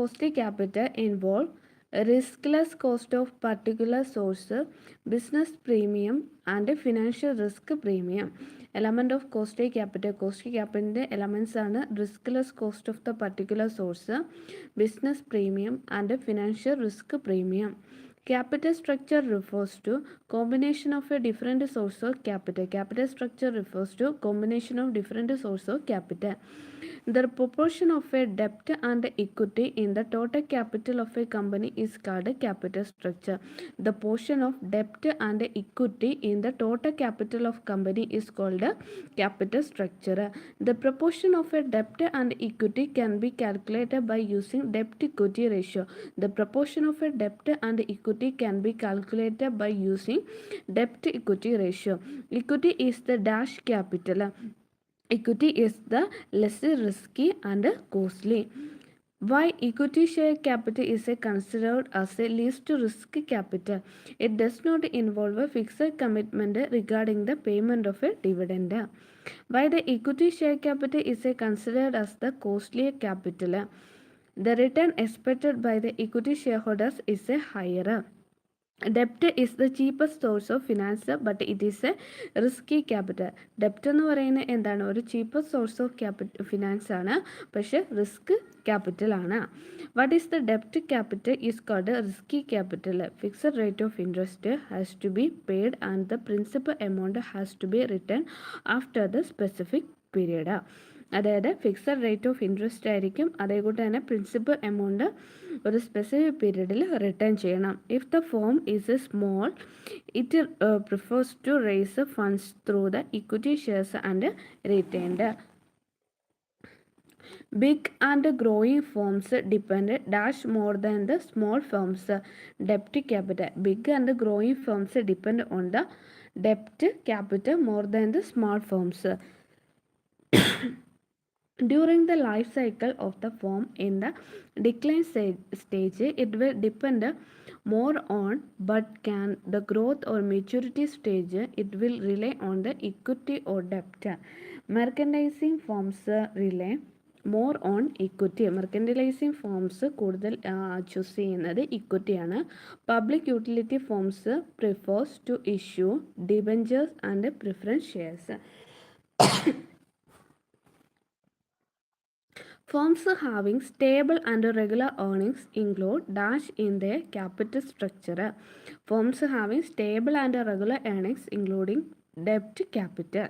costly capital involve riskless cost of particular source, business premium, and a financial risk premium. Element of costly capital. Costly capital elements are riskless cost of the particular source, business premium, and a financial risk premium. Capital structure refers to combination of a different source of capital. Capital structure refers to combination of different source of capital. The proportion of a debt and equity in the total capital of a company is called capital structure. The portion of debt and equity in the total capital of company is called capital structure. The proportion of a debt and equity can be calculated by using debt equity ratio. The proportion of a debt and equity can be calculated by using debt equity ratio. Equity is the dash capital. Equity is the less risky and costly. Why equity share capital is considered as a least risk capital? It does not involve a fixed commitment regarding the payment of a dividend. Why the equity share capital is considered as the costly capital? The return expected by the equity shareholders is a higher. Debt is the cheapest source of finance, but it is a risky capital. Debt എന്ന് പറയുന്നത് എന്താണ്? ഒരു cheapest source of finance ആണ്, പക്ഷെ risk capital ആണ്. What is the debt capital is called risky capital. Fixed rate of interest has to be paid and the principal amount has to be returned after the specific period. അതായത് fixed rate of interest ആയിരിക്കും, അതേകൂട്ട് തന്നെ principal amount ഒരു specific പീരീഡിൽ return ചെയ്യണം. If the firm is small, it prefers to raise funds through the equity shares and retained. Big and growing firms depend dash more than the small firms. Debt capital. Big and growing firms depend on the debt capital more than the small firms. During the life cycle of the firm in the decline stage, it will depend more on, but can the growth or maturity stage, it will rely on the equity or debt. Merchandising firms rely more on equity. Mercantilizing firms കൂടുതൽ choose ചെയ്യുന്നത് ഇക്വിറ്റിയാണ്. Public utility firms prefers to issue debentures and preference shares. Firms having stable and regular earnings include dash in their capital structure. Firms having stable and regular earnings including debt capital.